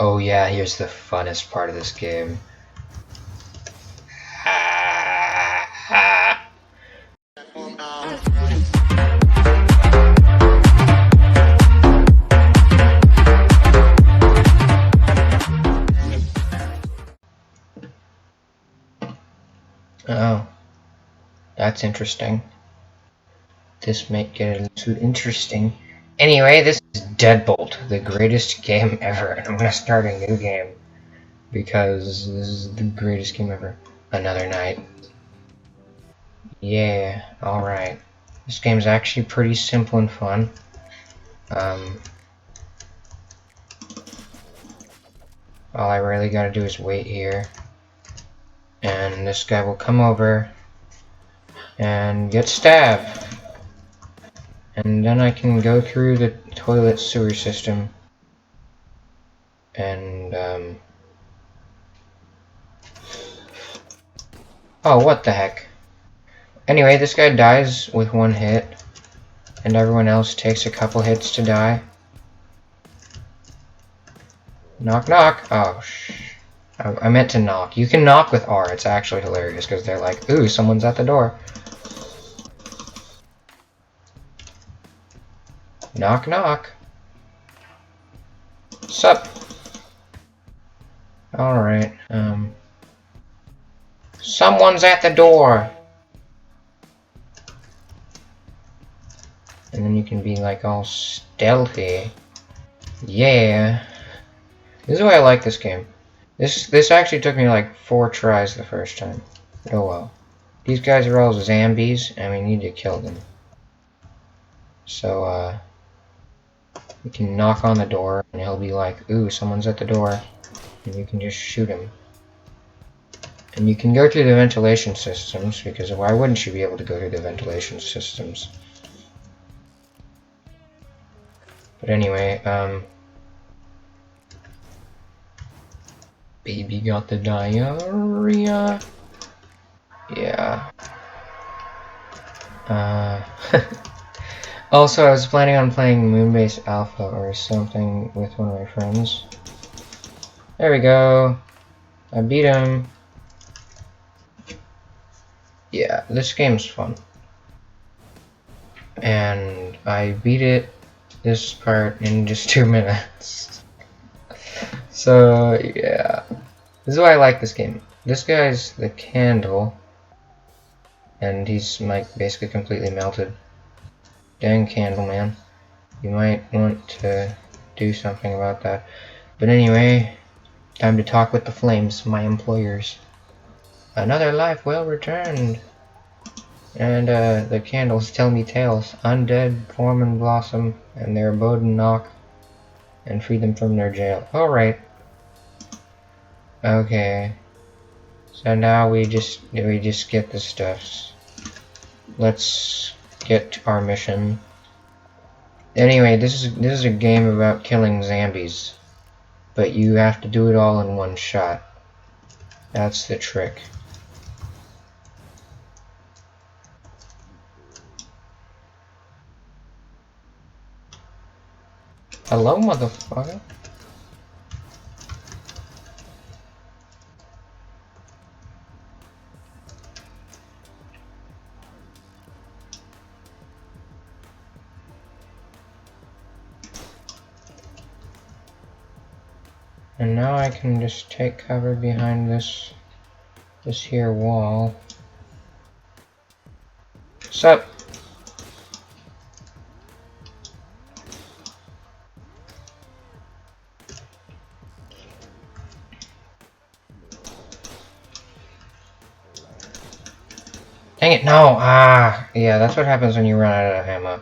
Oh yeah, here's the funnest part of this game. Oh, that's interesting. This might get a little interesting. Anyway, this is DEADBOLT, the greatest game ever, and I'm gonna start a new game because this is the greatest game ever. Another night. Yeah, alright. This game's actually pretty simple and fun. All I really gotta do is wait here, and this guy will come over and get stabbed. And then I can go through the toilet sewer system and, oh, what the heck. Anyway, this guy dies with one hit, and everyone else takes a couple hits to die. Knock, knock. Oh, I meant to knock. You can knock with R. It's actually hilarious, because they're like, ooh, someone's at the door. Knock, knock. Sup? Alright, someone's at the door! And then you can be like all stealthy. Yeah. This is why I like this game. This actually took me like 4 tries the first time. Oh well. These guys are all zombies and we need to kill them. So you can knock on the door and he'll be like, ooh, someone's at the door. And you can just shoot him. And you can go through the ventilation systems, because why wouldn't you be able to go through the ventilation systems? But anyway, baby got the diarrhea. Yeah. Also, I was planning on playing Moonbase Alpha or something with one of my friends. There we go. I beat him. Yeah, this game's fun. And I beat it, this part, in just 2 minutes. So, yeah. This is why I like this game. This guy's the candle. And he's like basically completely melted. Dang candle, man. You might want to do something about that. But anyway, time to talk with the flames, my employers. Another life well returned. And the candles tell me tales. Undead form and blossom, and their abode and knock, and free them from their jail. Alright. Okay. So now we just get the stuffs. Let's get our mission. Anyway, this is a game about killing zombies, but you have to do it all in one shot. That's the trick. Hello, motherfucker. And now I can just take cover behind this here wall. Sup? Dang it, no! Ah! Yeah, that's what happens when you run out of ammo.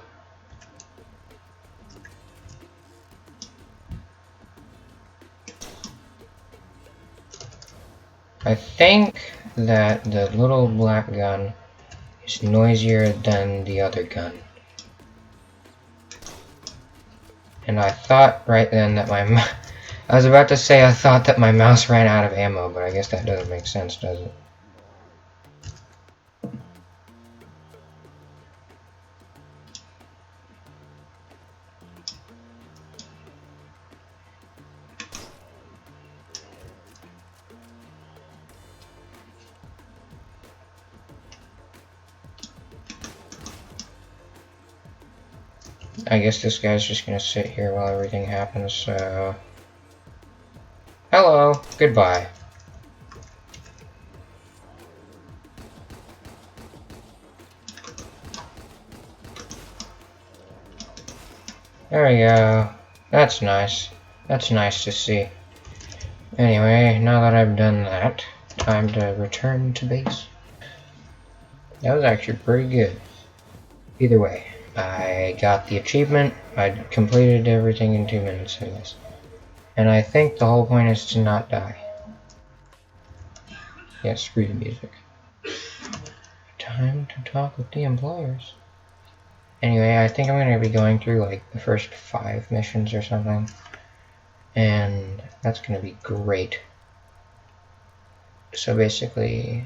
I think that the little black gun is noisier than the other gun. And I thought right then that I was about to say I thought that my mouse ran out of ammo, but I guess that doesn't make sense, does it? I guess this guy's just gonna sit here while everything happens, so... Hello! Goodbye. There we go. That's nice. That's nice to see. Anyway, now that I've done that, time to return to base. That was actually pretty good. Either way, I got the achievement. I completed everything in 2 minutes, I guess. And I think the whole point is to not die. Yeah, screw the music. Time to talk with the employers. Anyway, I think I'm going to be going through like the first 5 missions or something. And that's going to be great. So basically...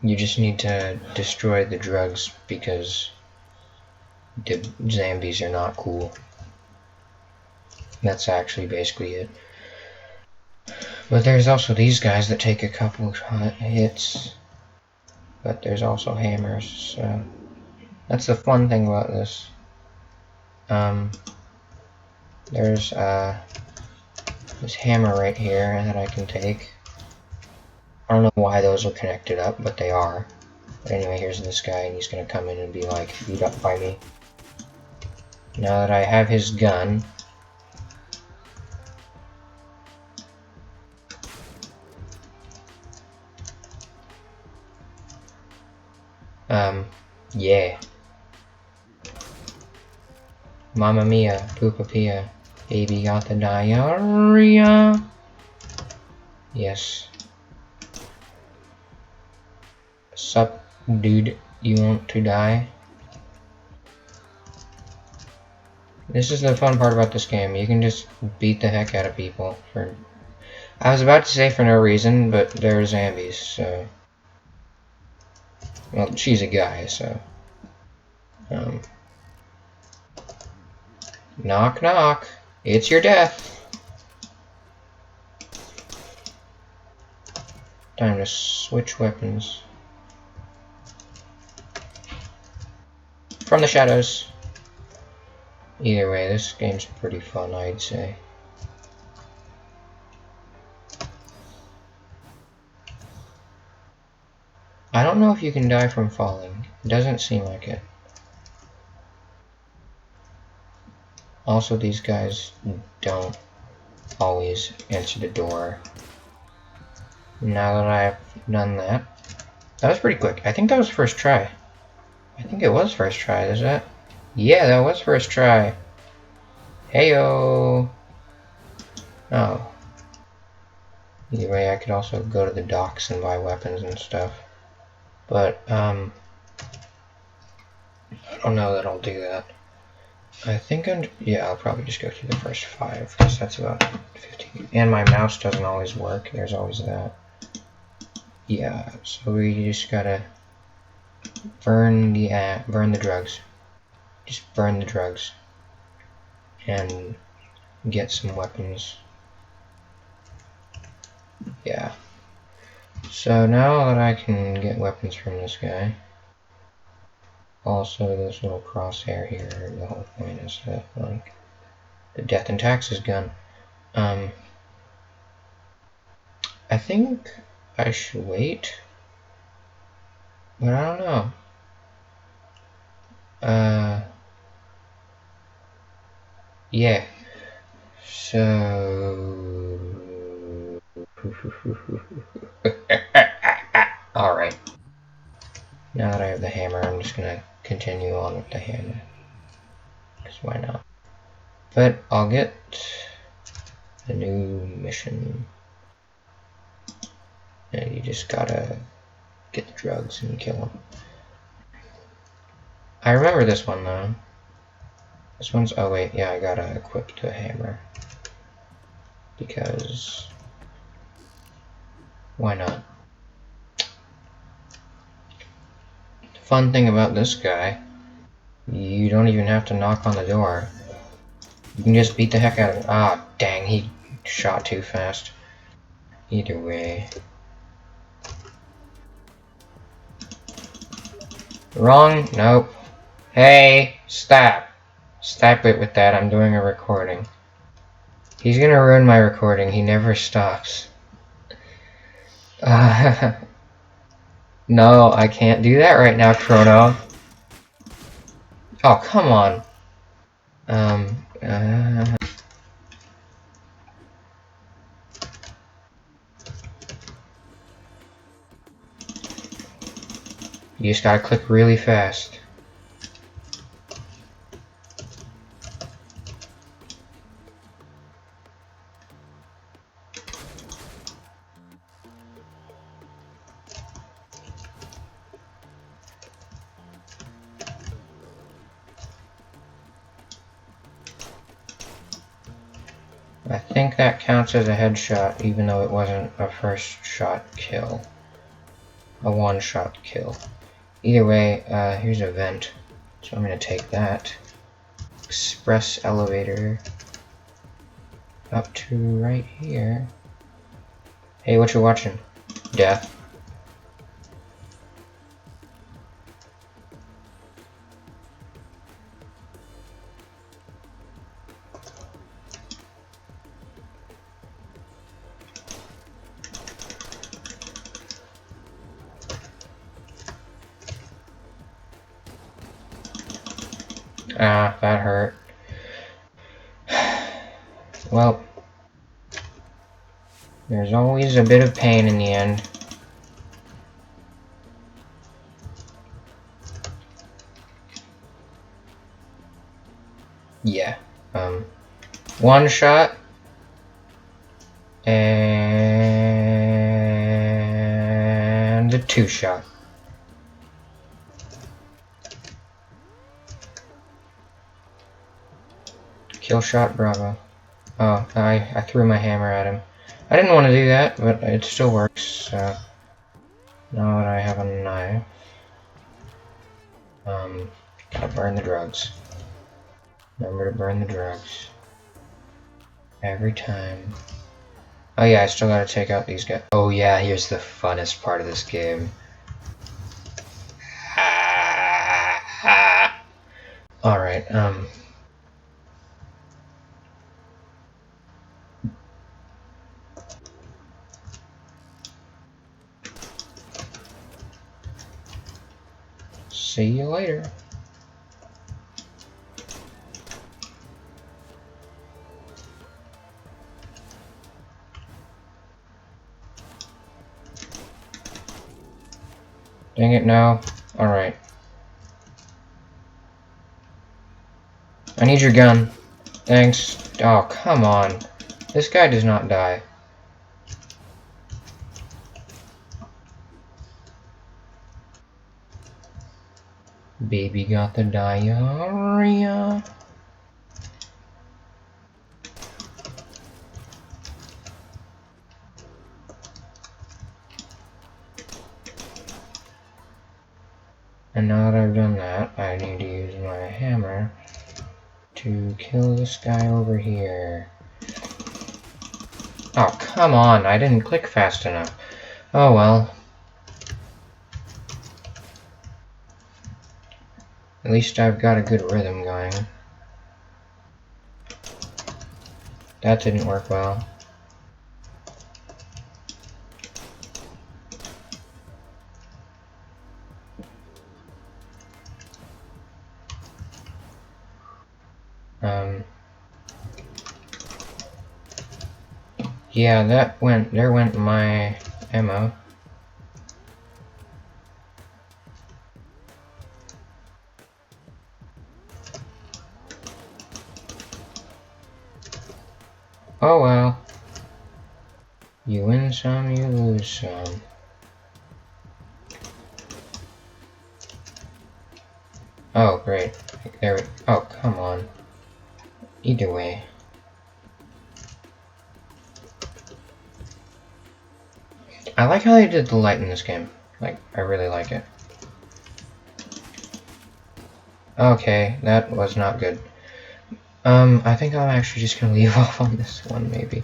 you just need to destroy the drugs because the zombies are not cool. That's actually basically it. But there's also these guys that take a couple hits. But there's also hammers, so that's the fun thing about this. There's this hammer right here that I can take. I don't know why those are connected up, but they are. But anyway, here's this guy, and he's gonna come in and be like beat up by me. Now that I have his gun, yeah. Mamma mia, poopa pia, baby got the diarrhea. Yes. Sup, dude, you want to die? This is the fun part about this game. You can just beat the heck out of people for... I was about to say for no reason, but they're zombies, so... Well, she's a guy, so... Knock knock. It's your death. Time to switch weapons. From the shadows. Either way, this game's pretty fun, I'd say. I don't know if you can die from falling. It doesn't seem like it. Also, these guys don't always answer the door. Now that I've done that, that was pretty quick. I think that was first try. I think it was first try, is that? Yeah, that was first try. Heyo. Oh. Either way, I could also go to the docks and buy weapons and stuff. But, I don't know that I'll do that. I think yeah, I'll probably just go through the first 5, because that's about 15. And my mouse doesn't always work, there's always that. Yeah, so we just gotta burn the drugs. Just burn the drugs. And get some weapons. Yeah. So now that I can get weapons from this guy, also this little crosshair here, the whole point is that, like, the death and taxes gun. I think I should wait, but I don't know. Yeah. So... Alright. Now that I have the hammer, I'm just gonna continue on with the hammer. Because why not? But I'll get the new mission. And you just gotta get the drugs and kill them. I remember this one though. This one's, oh wait, yeah, I gotta equip the hammer. Because... why not? The fun thing about this guy, you don't even have to knock on the door. You can just beat the heck out of him. Ah, dang, he shot too fast. Either way. Wrong? Nope. Hey, stop. Stop it with that. I'm doing a recording. He's gonna ruin my recording. He never stops. No, I can't do that right now, Chrono. Oh, come on. You just gotta click really fast. I think that counts as a headshot, even though it wasn't a first shot kill. A one-shot kill. Either way, here's a vent. So I'm gonna take that. Express elevator. Up to right here. Hey, what you watching? Death. Ah, that hurt. Well, there's always a bit of pain in the end. Yeah. One shot. And a two shot. Kill shot, bravo. Oh, I threw my hammer at him. I didn't want to do that, but it still works, so... Now that I have a knife... gotta burn the drugs. Remember to burn the drugs. Every time. Oh yeah, I still gotta take out these guys. Oh yeah, here's the funnest part of this game. Alright, see you later. Dang it, no. Alright. I need your gun. Thanks. Oh, come on. This guy does not die. Baby got the diarrhea. And now that I've done that, I need to use my hammer to kill this guy over here. Oh, come on, I didn't click fast enough. Oh well. At least I've got a good rhythm going. That didn't work well. Yeah, there went my ammo. Oh well. You win some, you lose some. Oh, great. There we... Oh, come on. Either way. I like how they did the light in this game. Like, I really like it. Okay, that was not good. I think I'm actually just gonna leave off on this one, maybe.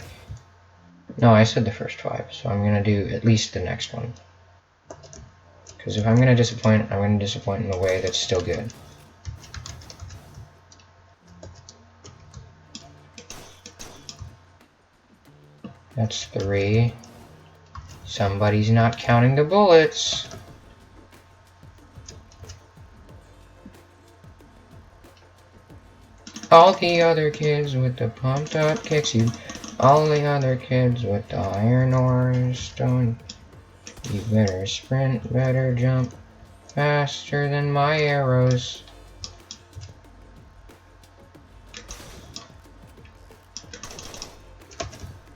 No, I said the first 5, so I'm gonna do at least the next one. Because if I'm gonna disappoint, I'm gonna disappoint in a way that's still good. That's 3. Somebody's not counting the bullets. All the other kids with the pumped up kicks, all the other kids with the iron ores don't. You better sprint, better jump, faster than my arrows.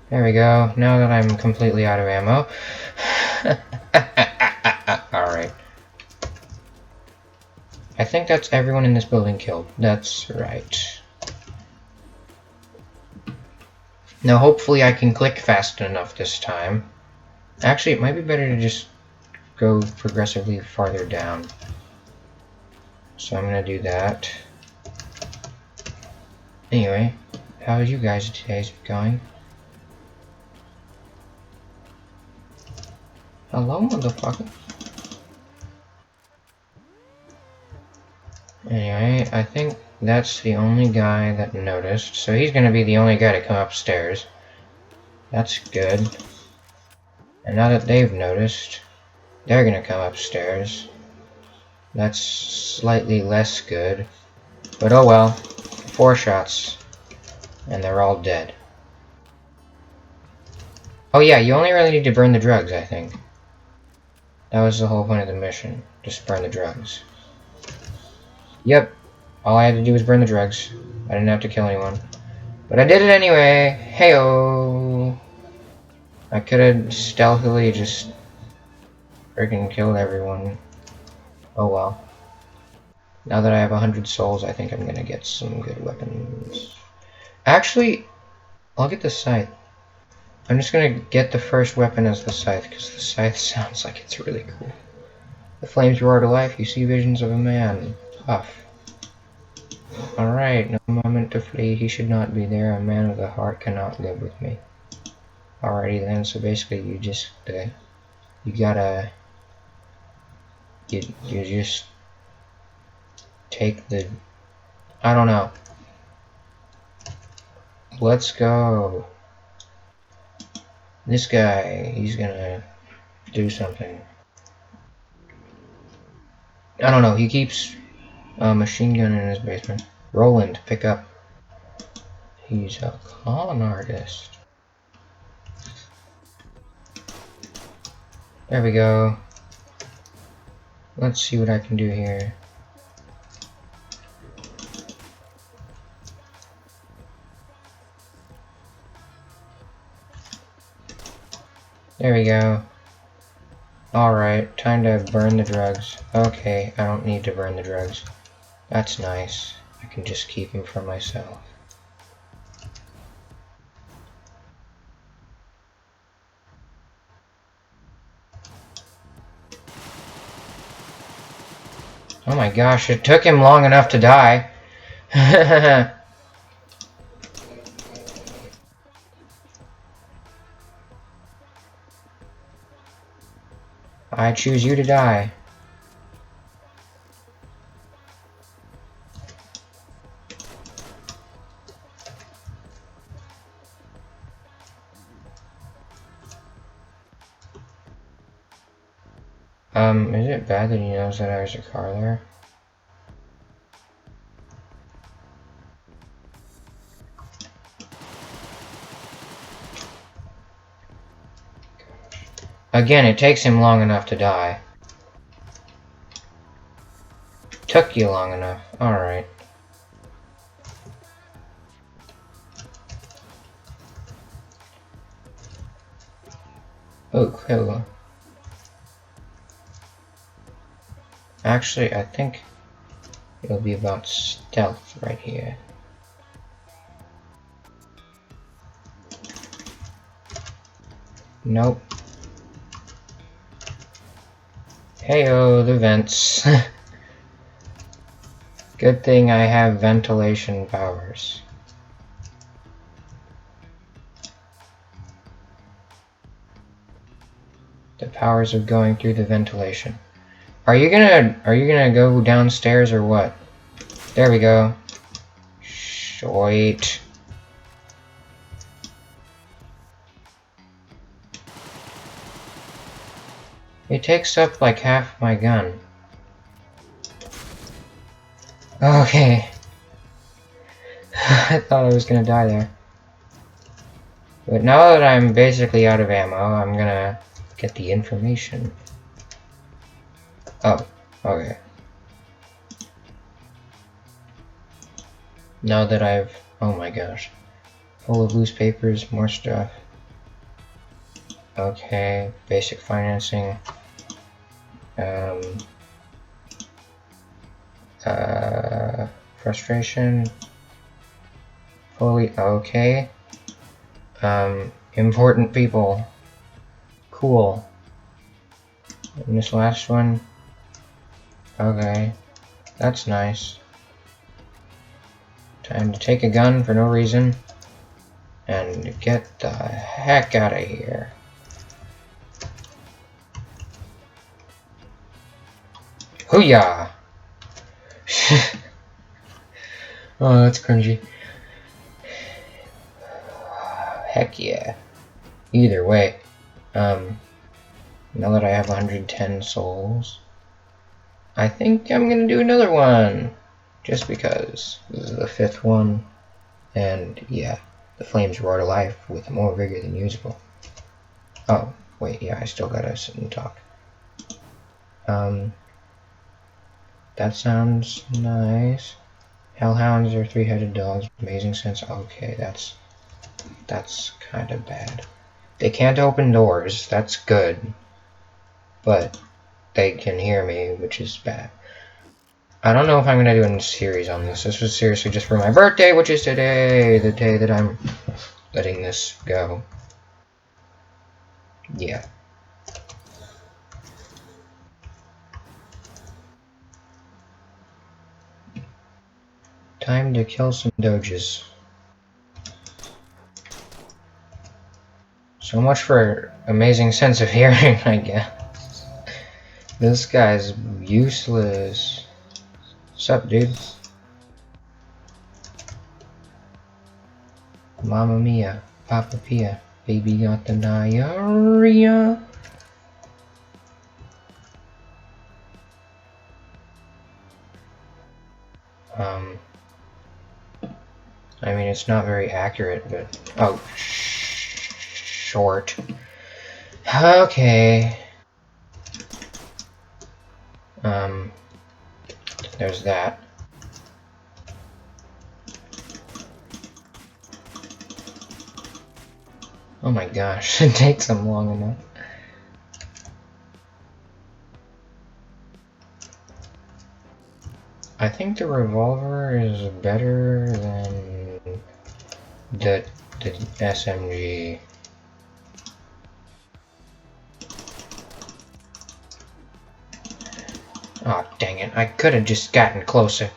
There we go. Now that I'm completely out of ammo. Alright. I think that's everyone in this building killed. That's right. Now hopefully I can click fast enough this time. Actually, it might be better to just go progressively farther down. So I'm gonna do that. Anyway, how are you guys today's going? Hello, motherfucker. Anyway, I think that's the only guy that noticed. So he's gonna be the only guy to come upstairs. That's good. And now that they've noticed, they're gonna come upstairs. That's slightly less good. But oh well. 4 shots. And they're all dead. Oh yeah, you only really need to burn the drugs, I think. That was the whole point of the mission. Just burn the drugs. Yep. All I had to do was burn the drugs. I didn't have to kill anyone. But I did it anyway. Heyo. I could have stealthily just freaking killed everyone. Oh well. Now that I have 100 souls, I think I'm gonna get some good weapons. Actually, I'll get the scythe. I'm just gonna get the first weapon as the scythe, because the scythe sounds like it's really cool. The flames roar to life, you see visions of a man. Puff. Alright, no moment to flee, he should not be there. A man with a heart cannot live with me. Alrighty then, so basically you just, you gotta, you just take the, I don't know. Let's go. This guy, he's gonna do something. I don't know, he keeps a machine gun in his basement. Roland, pick up. He's a con artist. There we go. Let's see what I can do here. There we go. Alright, time to burn the drugs. Okay, I don't need to burn the drugs. That's nice. I can just keep them for myself. Oh my gosh, it took him long enough to die. I choose you to die. Is it bad that he knows that there's a car there? Again, it takes him long enough to die. Took you long enough. Alright. Oh, cool. Actually, I think it'll be about stealth right here. Nope. Heyo, the vents. Good thing I have ventilation powers. The powers of going through the ventilation. Are you gonna go downstairs or what? There we go. Sweet. It takes up like half my gun. Okay. I thought I was gonna die there. But now that I'm basically out of ammo, I'm gonna get the information. Oh, okay. Now that I've... oh my gosh. Full of loose papers, more stuff. Okay, basic financing. Frustration. Fully okay. Important people. Cool. And this last one. Okay. That's nice. Time to take a gun for no reason. And get the heck out of here. Hoo-yah! Oh, that's cringy. Heck yeah. Either way. Now that I have 110 souls, I think I'm gonna do another one. Just because. This is the 5th one. And yeah, the flames roar to life with more vigor than usual. Oh, wait, yeah, I still gotta sit and talk. That sounds nice. Hellhounds are 3-headed dogs. Amazing sense. Okay, that's kind of bad. They can't open doors. That's good. But they can hear me, which is bad. I don't know if I'm gonna do a series on this. This was seriously just for my birthday, which is today, the day that I'm letting this go. Yeah. Time to kill some doges. So much for amazing sense of hearing, I guess. This guy's useless. Sup, dude? Mamma mia, Papa Pia, baby got the diarrhea. I mean, it's not very accurate, but... oh, short. Okay. There's that. Oh my gosh, it takes them long enough. I think the revolver is better than the SMG. Oh, dang it. I could have just gotten closer.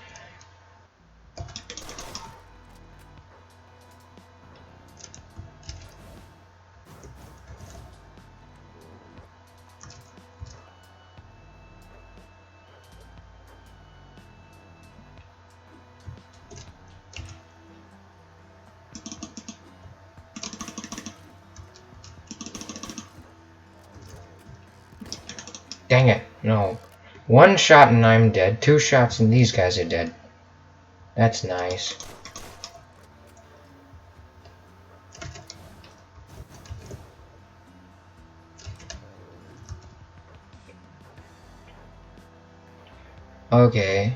Dang it. No. 1 shot and I'm dead. 2 shots and these guys are dead. That's nice. Okay.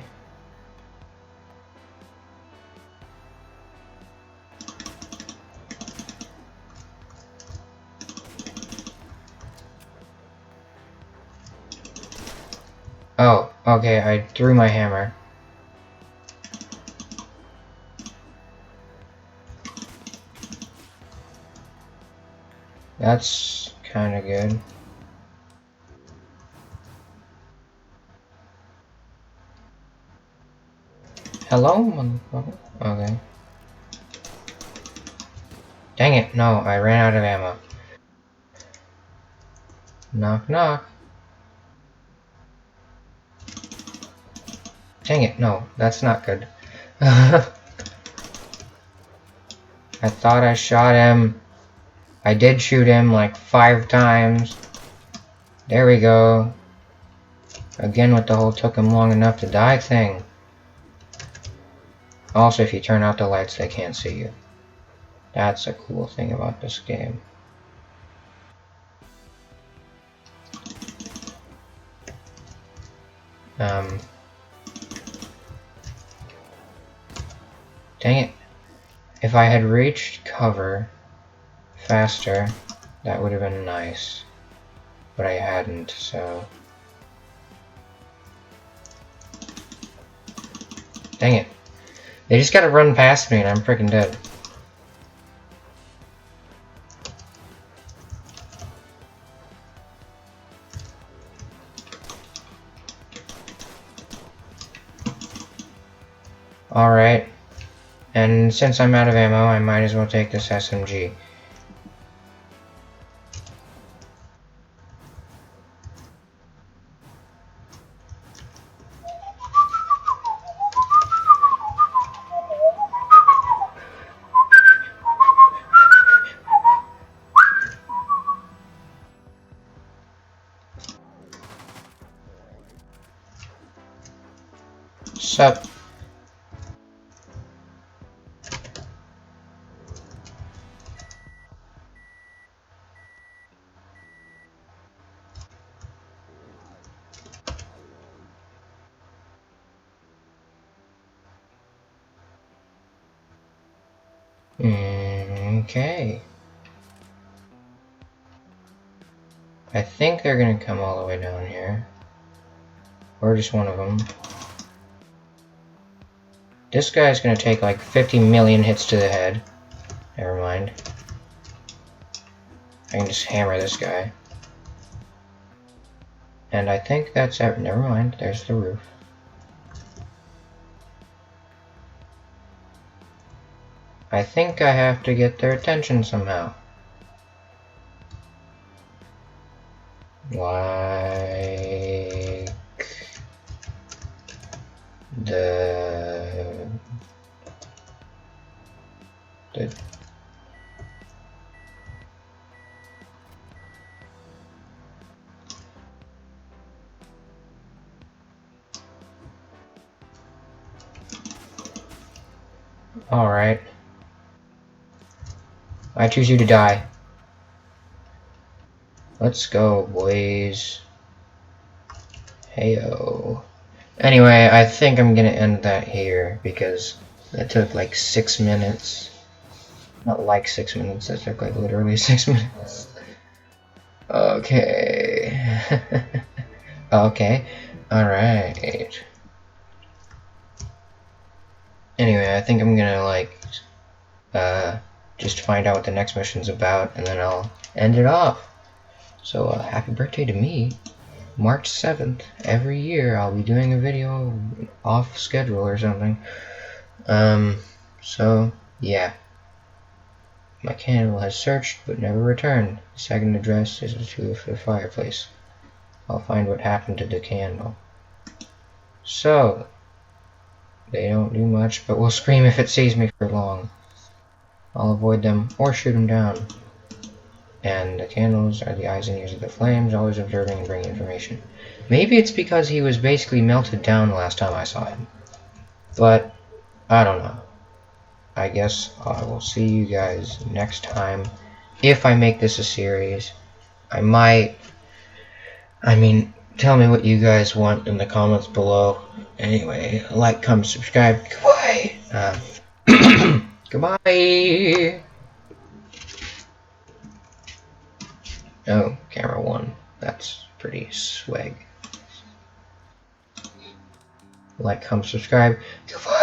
Oh, okay, I threw my hammer. That's kinda good. Hello, motherfucker? Okay. Dang it, no, I ran out of ammo. Knock, knock. Dang it, no, that's not good. I thought I shot him. I did shoot him like 5 times. There we go. Again with the whole took him long enough to die thing. Also, if you turn out the lights, they can't see you. That's a cool thing about this game. Dang it. If I had reached cover faster, that would have been nice. But I hadn't, so... Dang it. They just gotta run past me and I'm freaking dead. Alright. And since I'm out of ammo, I might as well take this SMG. Sup? Okay. I think they're gonna come all the way down here. Or just one of them. This guy's gonna take like 50 million hits to the head. Never mind. I can just hammer this guy. And I think that's it. Never mind, there's the roof. I think I have to get their attention somehow. Like... The... Alright. I choose you to die. Let's go, boys. Heyo. Anyway, I think I'm gonna end that here because that took like 6 minutes. Not like 6 minutes, that took like literally 6 minutes. Okay. Okay. Alright. Anyway, I think I'm gonna like just find out what the next mission's about and then I'll end it off. So happy birthday to me. March 7th. Every year I'll be doing a video off schedule or something. So yeah. My candle has searched but never returned. The second address is to the fireplace. I'll find what happened to the candle. So they don't do much, but will scream if it sees me for long. I'll avoid them or shoot them down. And the candles are the eyes and ears of the flames, always observing and bringing information. Maybe it's because he was basically melted down the last time I saw him. But I don't know. I guess I will see you guys next time. If I make this a series, I might... I mean, tell me what you guys want in the comments below. Anyway, like, comment, subscribe. Goodbye! Goodbye! Oh, camera 1. That's pretty swag. Like, comment, subscribe. Goodbye!